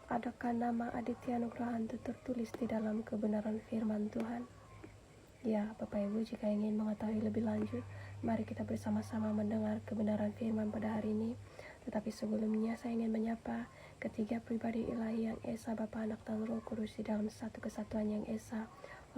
Adakah nama Aditya Nugrahanto tertulis di dalam kebenaran firman Tuhan? Ya, Bapak Ibu, jika ingin mengetahui lebih lanjut, mari kita bersama-sama mendengar kebenaran firman pada hari ini. Tetapi sebelumnya saya ingin menyapa ketiga pribadi ilahi yang Esa, Bapa, Anak, dan Roh Kudus di dalam satu kesatuan yang Esa.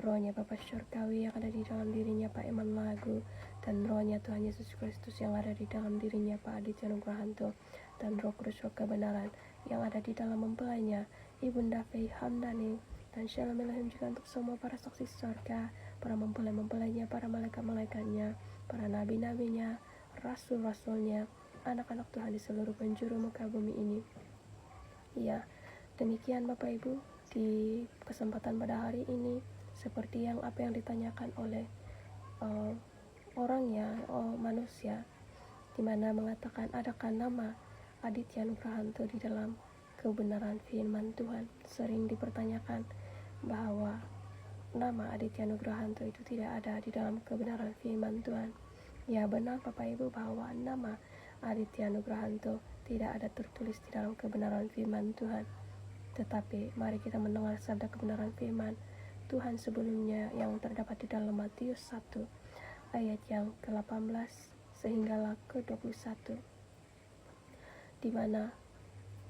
Rohnya Bapa Syurgawi yang ada di dalam dirinya Pak Iman Lagu, dan rohnya Tuhan Yesus Kristus yang ada di dalam dirinya Pak Aditya Nugrahanto, dan Roh Kudus Roh kebenaran yang ada di dalam mempelainya Ibunda Fei Hamdani, dan Shalom Elohim juga untuk semua para saksi surga, para mempelai-mempelainya, para malaikat-malaikatnya, para nabi-nabinya, rasul-rasulnya, anak-anak Tuhan di seluruh penjuru muka bumi ini. Ya, demikian Bapak Ibu, di kesempatan pada hari ini, seperti apa yang ditanyakan oleh manusia, di mana mengatakan adakah nama Aditya Nugrahanto di dalam kebenaran firman Tuhan. Sering dipertanyakan bahwa nama Aditya Nugrahanto itu tidak ada di dalam kebenaran firman Tuhan. Ya, benar Bapak Ibu bahwa nama Aditya Nugrahanto tidak ada tertulis di dalam kebenaran firman Tuhan. Tetapi mari kita mendengar sabda kebenaran firman Tuhan sebelumnya yang terdapat di dalam Matius 1 ayat yang ke-18 sehingga ke-21, di mana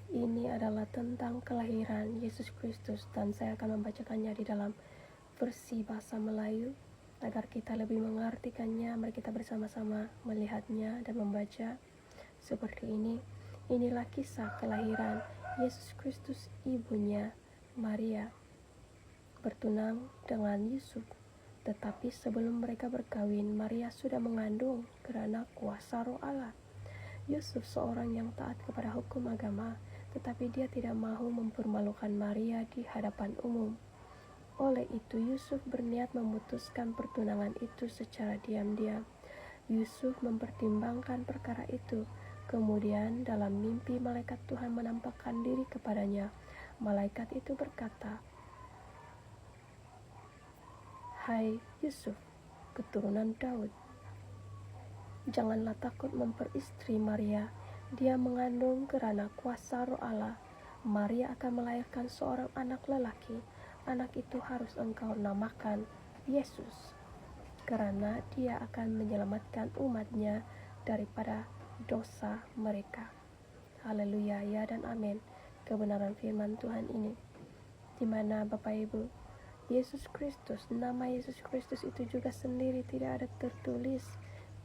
ini adalah tentang kelahiran Yesus Kristus, dan saya akan membacakannya di dalam versi bahasa Melayu agar kita lebih mengartikannya. Mari kita bersama-sama melihatnya dan membaca seperti ini. Inilah kisah kelahiran Yesus Kristus, ibunya Maria bertunang dengan Yusuf. Tetapi sebelum mereka berkawin, Maria sudah mengandung karena kuasa Roh Allah. Yusuf seorang yang taat kepada hukum agama, tetapi dia tidak mahu mempermalukan Maria di hadapan umum. Oleh itu Yusuf berniat memutuskan pertunangan itu secara diam-diam. Yusuf mempertimbangkan perkara itu. Kemudian dalam mimpi malaikat Tuhan menampakkan diri kepadanya. Malaikat itu berkata, "Hai Yusuf, keturunan Daud, janganlah takut memperistri Maria. Dia mengandung karena kuasa Roh Allah. Maria akan melahirkan seorang anak lelaki. Anak itu harus engkau namakan Yesus, karena dia akan menyelamatkan umatnya daripada dosa mereka." Haleluya, ya dan amin. Kebenaran firman Tuhan ini, di mana Bapak Ibu, Yesus Kristus, nama Yesus Kristus itu juga sendiri tidak ada tertulis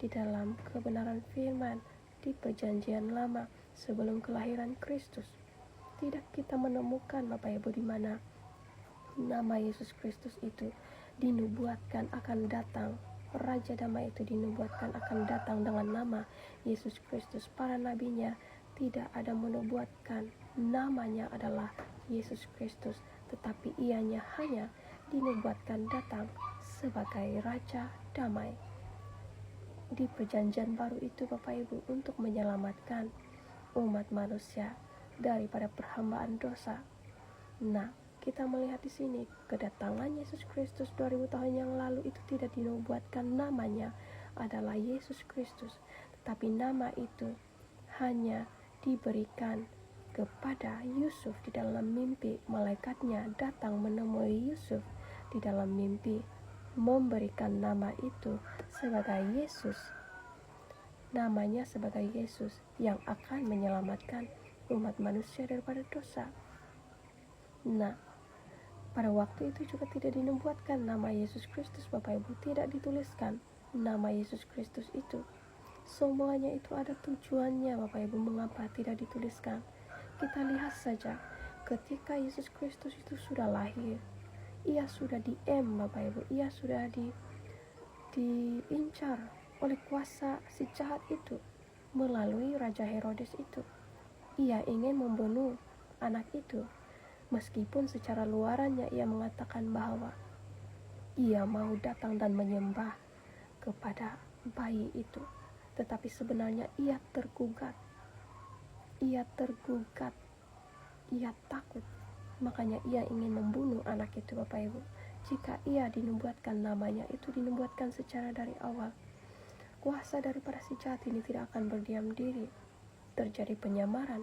di dalam kebenaran firman di perjanjian lama sebelum kelahiran Kristus. Tidak kita menemukan Bapak Ibu di mana nama Yesus Kristus itu dinubuatkan akan datang. Raja Damai itu dinubuatkan akan datang dengan nama Yesus Kristus. Para nabinya tidak ada menubuatkan namanya adalah Yesus Kristus, tetapi ianya hanya dinubuatkan datang sebagai Raja Damai di perjanjian baru itu Bapak Ibu, untuk menyelamatkan umat manusia daripada perhambaan dosa. Nah, kita melihat di sini kedatangan Yesus Kristus 2000 tahun yang lalu itu tidak dinubuatkan namanya adalah Yesus Kristus, tetapi nama itu hanya diberikan kepada Yusuf di dalam mimpi. Malaikatnya datang menemui Yusuf di dalam mimpi, memberikan nama itu sebagai Yesus. Namanya sebagai Yesus yang akan menyelamatkan umat manusia daripada dosa. Nah, pada waktu itu juga tidak dinubuatkan nama Yesus Kristus Bapak Ibu, tidak dituliskan nama Yesus Kristus itu. Semuanya itu ada tujuannya Bapak Ibu, mengapa tidak dituliskan. Kita lihat saja ketika Yesus Kristus itu sudah lahir, ia sudah Bapak Ibu, ia sudah diincar oleh kuasa si jahat itu melalui Raja Herodes itu. Ia ingin membunuh anak itu, meskipun secara luarannya ia mengatakan bahwa ia mau datang dan menyembah kepada bayi itu, tetapi sebenarnya ia tergugat, ia takut, makanya ia ingin membunuh anak itu Bapak Ibu. Jika ia dinubuatkan namanya itu dinubuatkan secara dari awal, kuasa daripada si jahat ini tidak akan berdiam diri, terjadi penyamaran,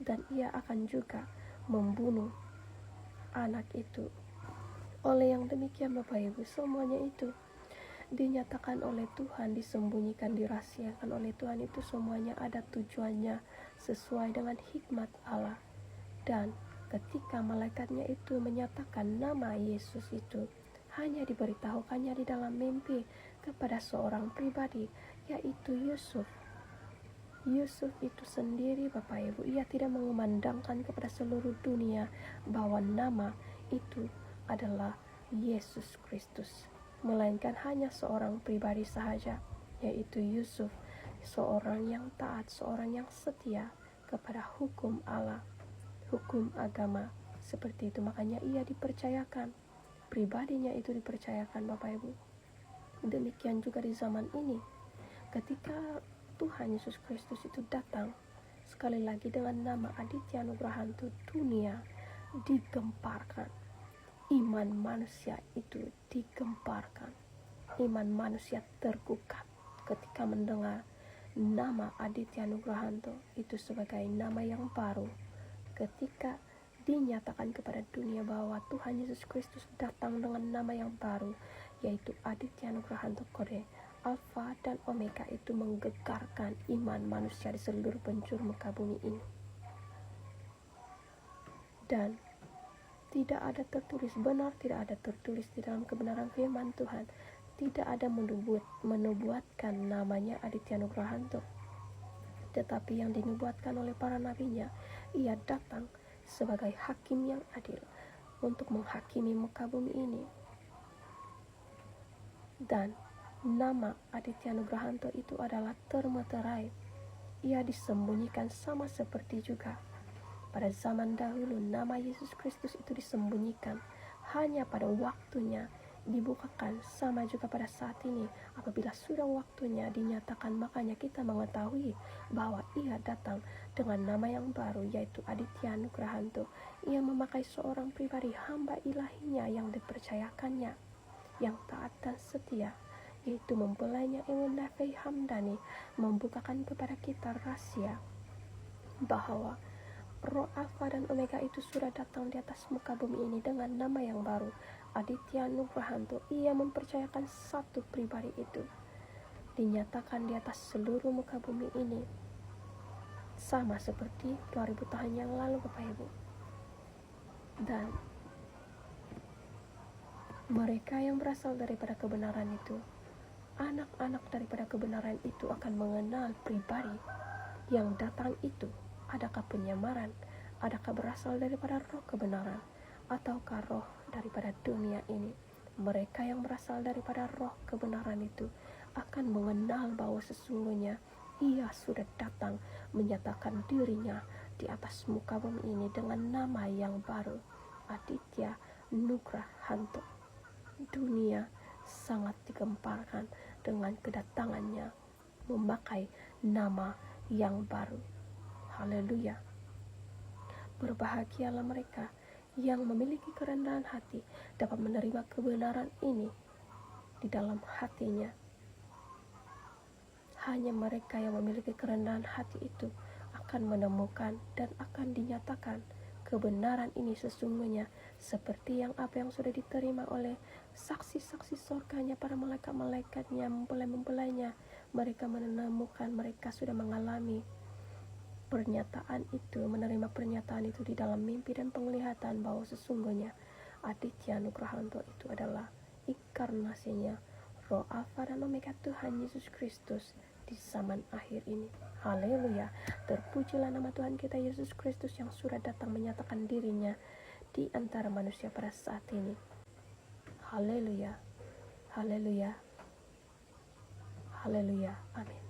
dan ia akan juga membunuh anak itu. Oleh yang demikian Bapak Ibu, semuanya itu dinyatakan oleh Tuhan, disembunyikan, dirahasiakan oleh Tuhan, itu semuanya ada tujuannya sesuai dengan hikmat Allah. Dan ketika malaikatnya itu menyatakan nama Yesus itu, hanya diberitahukannya di dalam mimpi kepada seorang pribadi, yaitu Yusuf. Yusuf itu sendiri Bapak Ibu, ia tidak mengumandangkan kepada seluruh dunia bahwa nama itu adalah Yesus Kristus, melainkan hanya seorang pribadi sahaja, yaitu Yusuf, seorang yang taat, seorang yang setia kepada hukum Allah, hukum agama. Seperti itu, makanya ia dipercayakan, pribadinya itu dipercayakan Bapak Ibu. Demikian juga di zaman ini, ketika Tuhan Yesus Kristus itu datang, sekali lagi dengan nama Aditya Nugrahanto, dunia digemparkan. Iman manusia itu digemparkan. Iman manusia tergugat ketika mendengar nama Aditya Nugrahanto itu sebagai nama yang baru. Ketika dinyatakan kepada dunia bahwa Tuhan Yesus Kristus datang dengan nama yang baru, yaitu Aditya Nugrahanto Kode, Alfa dan Omega, itu menggegarkan iman manusia di seluruh penjuru muka bumi ini. Dan tidak ada tertulis benar, tidak ada tertulis di dalam kebenaran firman Tuhan, tidak ada menubuatkan namanya Aditya Nugrahanto. Tetapi yang dinubuatkan oleh para nabinya, ia datang sebagai hakim yang adil untuk menghakimi muka bumi ini. Dan nama Aditya Nugrahanto itu adalah termeterai. Ia disembunyikan sama seperti juga pada zaman dahulu nama Yesus Kristus itu disembunyikan. Hanya pada waktunya dibukakan, sama juga pada saat ini. Apabila sudah waktunya dinyatakan, makanya kita mengetahui bahwa ia datang dengan nama yang baru, yaitu Aditya Nugrahanto. Ia memakai seorang pribadi, hamba ilahinya yang dipercayakannya, yang taat dan setia, yaitu mempelainya Ewan Nafei Hamdani, membukakan kepada kita rahasia bahwa Roh Alfa dan Omega itu sudah datang di atas muka bumi ini dengan nama yang baru, Aditya Nugrahanto. Ia mempercayakan satu pribadi itu dinyatakan di atas seluruh muka bumi ini, sama seperti 2000 tahun yang lalu Bapak Ibu. Dan mereka yang berasal daripada kebenaran itu, anak-anak daripada kebenaran itu akan mengenal pribadi yang datang itu. Adakah penyamaran? Adakah berasal daripada roh kebenaran? Ataukah roh daripada dunia ini? Mereka yang berasal daripada roh kebenaran itu akan mengenal bahwa sesungguhnya ia sudah datang menyatakan dirinya di atas muka bumi ini dengan nama yang baru, Aditya Nugrahanto. Dunia sangat digemparkan dengan kedatangannya memakai nama yang baru. Haleluya. Berbahagialah mereka yang memiliki kerendahan hati, dapat menerima kebenaran ini di dalam hatinya. Hanya mereka yang memiliki kerendahan hati itu akan menemukan dan akan dinyatakan kebenaran ini sesungguhnya seperti yang apa yang sudah diterima oleh saksi-saksi surganya, para malaikat-malaikatnya, mempelai-mempelainya. Mereka menemukan, mereka sudah mengalami pernyataan itu, menerima pernyataan itu di dalam mimpi dan penglihatan bahwa sesungguhnya Aditya Nugrahanto itu adalah inkarnasinya Roh Alfa dan Omega Tuhan Yesus Kristus di zaman akhir ini. Haleluya. Terpujilah nama Tuhan kita Yesus Kristus yang sudah datang menyatakan dirinya di antara manusia pada saat ini. Haleluya. Haleluya. Haleluya. Amin.